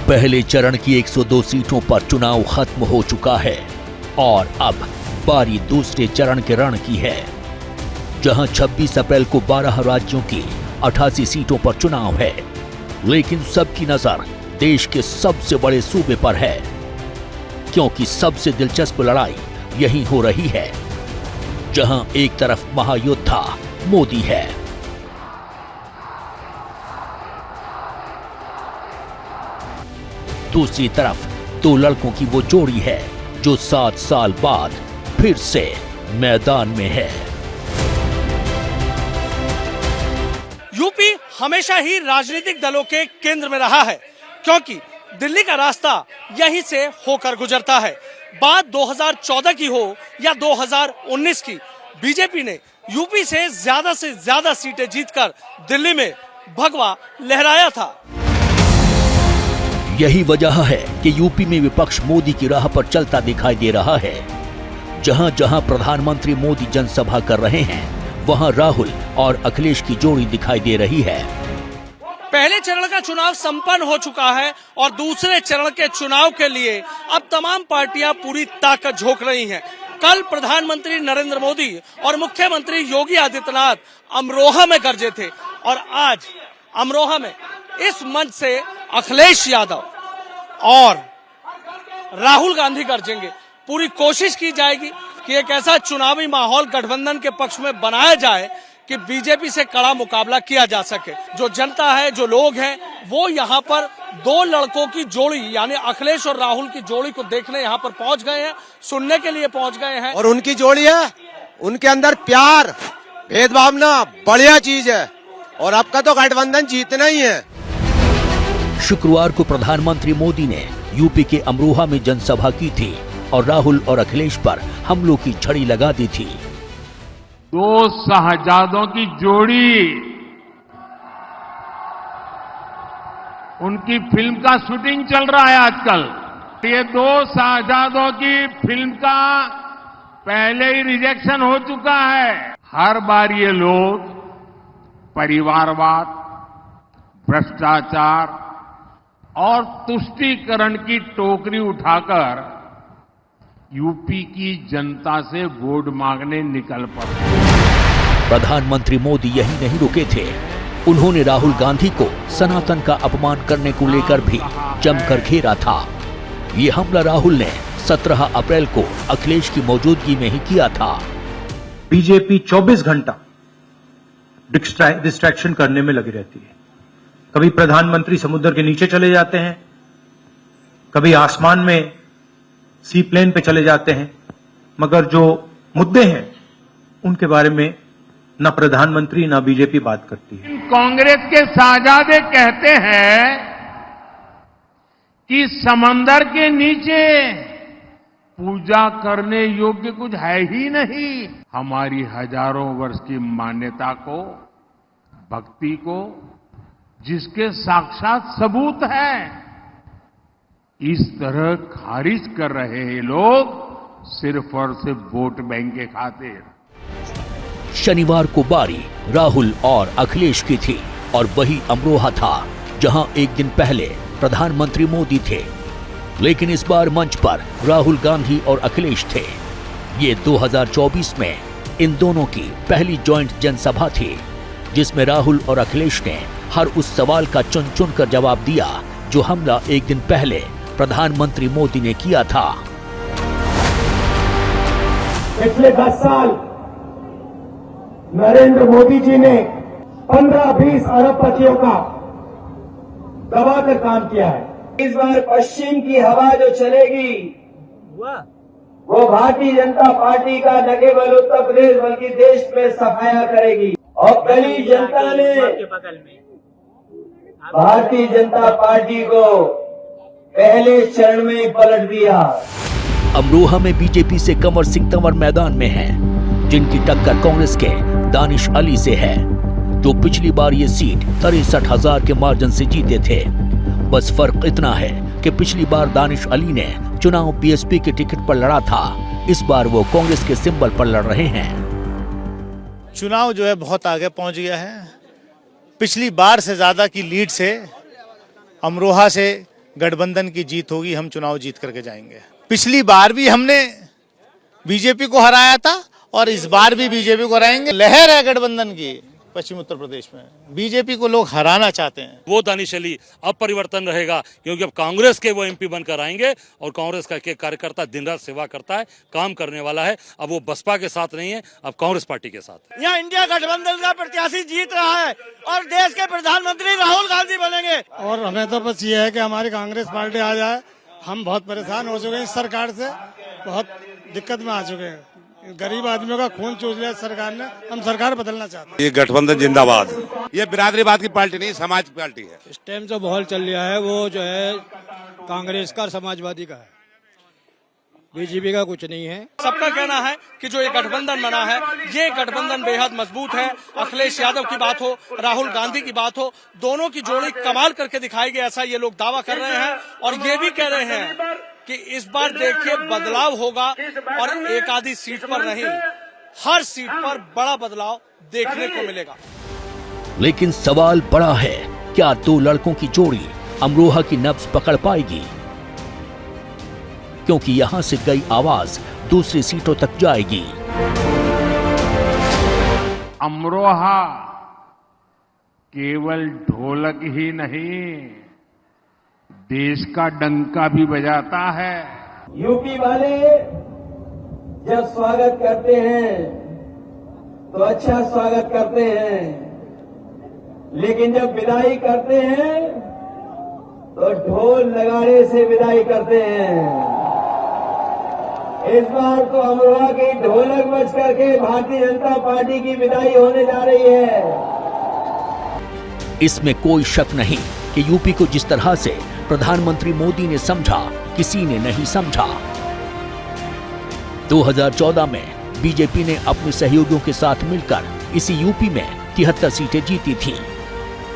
पहले चरण की 102 सीटों पर चुनाव खत्म हो चुका है और अब बारी दूसरे चरण के रण की है, जहां 26 अप्रैल को 12 राज्यों की 88 सीटों पर चुनाव है। लेकिन सबकी नजर देश के सबसे बड़े सूबे पर है, क्योंकि सबसे दिलचस्प लड़ाई यही हो रही है, जहां एक तरफ महायोद्धा मोदी है, दूसरी तरफ दो लड़कों की वो जोड़ी है जो 7 साल बाद फिर से मैदान में है। यूपी हमेशा ही राजनीतिक दलों के केंद्र में रहा है, क्योंकि दिल्ली का रास्ता यहीं से होकर गुजरता है। बात 2014 की हो या 2019 की, बीजेपी ने यूपी से ज्यादा सीटें जीतकर दिल्ली में भगवा लहराया था। यही वजह है कि यूपी में विपक्ष मोदी की राह पर चलता दिखाई दे रहा है। जहां जहां प्रधानमंत्री मोदी जनसभा कर रहे हैं, वहां राहुल और अखिलेश की जोड़ी दिखाई दे रही है। पहले चरण का चुनाव संपन्न हो चुका है और दूसरे चरण के चुनाव के लिए अब तमाम पार्टियां पूरी ताकत झोंक रही हैं। कल प्रधानमंत्री नरेंद्र मोदी और मुख्यमंत्री योगी आदित्यनाथ अमरोहा में गरजे थे और आज अमरोहा में इस मंच से अखिलेश यादव और राहुल गांधी गरजेंगे। पूरी कोशिश की जाएगी कि एक ऐसा चुनावी माहौल गठबंधन के पक्ष में बनाया जाए कि बीजेपी से कड़ा मुकाबला किया जा सके। जो जनता है, जो लोग हैं, वो यहाँ पर दो लड़कों की जोड़ी यानी अखिलेश और राहुल की जोड़ी को देखने यहाँ पर पहुंच गए हैं, सुनने के लिए पहुंच गए हैं। और उनकी जोड़ी है, उनके अंदर प्यार, भेदभाव ना बढ़िया चीज है और आपका तो गठबंधन जीतना ही है। शुक्रवार को प्रधानमंत्री मोदी ने यूपी के अमरोहा में जनसभा की थी और राहुल और अखिलेश पर हमलों की झड़ी लगा दी थी। दो शहजादों की जोड़ी, उनकी फिल्म का शूटिंग चल रहा है आजकल। ये दो शहजादों की फिल्म का पहले ही रिजेक्शन हो चुका है। हर बार ये लोग परिवारवाद, भ्रष्टाचार और तुष्टीकरण की टोकरी उठाकर यूपी की जनता से वोट मांगने निकल पड़े। प्रधानमंत्री मोदी यही नहीं रुके थे, उन्होंने राहुल गांधी को सनातन का अपमान करने को लेकर भी जमकर घेरा था। ये हमला राहुल ने 17 अप्रैल को अखिलेश की मौजूदगी में ही किया था। बीजेपी 24 घंटा डिस्ट्रैक्शन करने में लगी रहती है। कभी प्रधानमंत्री समुद्र के नीचे चले जाते हैं, कभी आसमान में सी प्लेन पे चले जाते हैं, मगर जो मुद्दे हैं उनके बारे में न प्रधानमंत्री न बीजेपी बात करती है। कांग्रेस के शहजादे कहते हैं कि समंदर के नीचे पूजा करने योग्य कुछ है ही नहीं। हमारी हजारों वर्ष की मान्यता को, भक्ति को, जिसके साक्षात सबूत है, इस तरह खारिज कर रहे हैं लोग सिर्फ और सिर्फ वोट बैंक के खातिर। शनिवार को बारी राहुल और अखिलेश की थी और वही अमरोहा था जहां एक दिन पहले प्रधानमंत्री मोदी थे। लेकिन इस बार मंच पर राहुल गांधी और अखिलेश थे। ये 2024 में इन दोनों की पहली जॉइंट जनसभा थी, जिसमें राहुल और अखिलेश ने हर उस सवाल का चुन चुन कर जवाब दिया जो हमला एक दिन पहले प्रधानमंत्री मोदी ने किया था। पिछले 10 साल नरेंद्र मोदी जी ने 15-20 अरबपतियों का दबाकर काम किया है। इस बार पश्चिम की हवा जो चलेगी वो भारतीय जनता पार्टी का न केवल उत्तर प्रदेश बल्कि देश में सफाया करेगी। और दलित जनता ने भारतीय जनता पार्टी को पहले चरण में पलट दिया। अमरोहा में बीजेपी से कंवर सिंह तंवर मैदान में हैं, जिनकी टक्कर कांग्रेस के दानिश अली से है, जो पिछली बार ये सीट 63,000 के मार्जिन से जीते थे। बस फर्क इतना है कि पिछली बार दानिश अली ने चुनाव बीएसपी के टिकट पर लड़ा था, इस बार वो कांग्रेस के सिंबल पर लड़ रहे हैं। चुनाव जो है बहुत आगे पहुंच गया है। पिछली बार से ज्यादा की लीड से अमरोहा से गठबंधन की जीत होगी, हम चुनाव जीत करके जाएंगे। पिछली बार भी हमने बीजेपी को हराया था और इस बार भी बीजेपी को हराएंगे। लहर है गठबंधन की पश्चिम उत्तर प्रदेश में, बीजेपी को लोग हराना चाहते हैं। वो दानिशली अब परिवर्तन रहेगा, क्योंकि अब कांग्रेस के वो एमपी बनकर आएंगे और कांग्रेस का एक कार्यकर्ता दिन रात सेवा करता है, काम करने वाला है। अब वो बसपा के साथ नहीं है, अब कांग्रेस पार्टी के साथ है। यहाँ इंडिया गठबंधन का प्रत्याशी जीत रहा है और देश के प्रधानमंत्री राहुल गांधी बनेंगे। और हमें तो बस ये है कि हमारी कांग्रेस पार्टी आ जाए। हम बहुत परेशान हो चुके हैं इस सरकार से, बहुत दिक्कत में आ चुके हैं। गरीब आदमियों का खून चूस लिया सरकार ने, हम सरकार बदलना चाहते हैं। ये गठबंधन जिंदाबाद। ये बिरादरीवाद की पार्टी नहीं, समाज की पार्टी है। इस टाइम जो माहौल चल रहा है वो जो है कांग्रेस का और समाजवादी का है, बीजेपी का कुछ नहीं है। सबका कहना है कि जो ये गठबंधन बना है, ये गठबंधन बेहद मजबूत है। अखिलेश यादव की बात हो, राहुल गांधी की बात हो, दोनों की जोड़ी कमाल करके दिखाएगी, ऐसा ये लोग दावा कर रहे हैं। और ये भी कह रहे हैं कि इस बार देखिए बदलाव होगा और एक आधी सीट पर नहीं, हर सीट पर बड़ा बदलाव देखने को मिलेगा। लेकिन सवाल बड़ा है, क्या दो लड़कों की जोड़ी अमरोहा की नब्ज पकड़ पाएगी? क्योंकि यहां से गई आवाज दूसरी सीटों तक जाएगी। अमरोहा केवल ढोलक ही नहीं, देश का डंका भी बजाता है। यूपी वाले जब स्वागत करते हैं तो अच्छा स्वागत करते हैं, लेकिन जब विदाई करते हैं तो ढोल नगाड़े से विदाई करते हैं। इस बार तो अमरोहा की ढोलक बज करके भारतीय जनता पार्टी की विदाई होने जा रही है। इसमें कोई शक नहीं कि यूपी को जिस तरह से प्रधानमंत्री मोदी ने समझा, किसी ने नहीं समझा। 2014 में बीजेपी ने अपने सहयोगियों के साथ मिलकर इसी यूपी में 73 सीटें जीती थीं।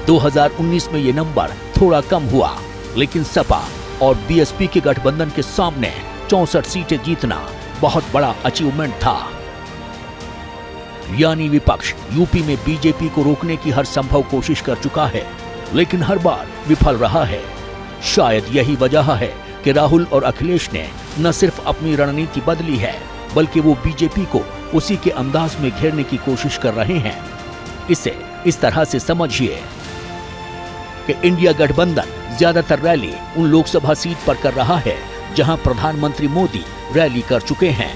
2019 में ये नंबर थोड़ा कम हुआ, लेकिन सपा और बीएसपी के गठबंधन के सामने 64 सीटें जीतना बहुत बड़ा अचीवमेंट था। यानी विपक्ष यूपी में बीजेपी को रोकने की हर संभव कोशिश कर चुका है, लेकिन हर बार विफल रहा है। शायद यही वजह है कि राहुल और अखिलेश ने न सिर्फ अपनी रणनीति बदली है, बल्कि वो बीजेपी को उसी के अंदाज में घेरने की कोशिश कर रहे हैं। इसे इस तरह से समझिए कि इंडिया गठबंधन ज्यादातर रैली उन लोकसभा सीट पर कर रहा है जहां प्रधानमंत्री मोदी रैली कर चुके हैं।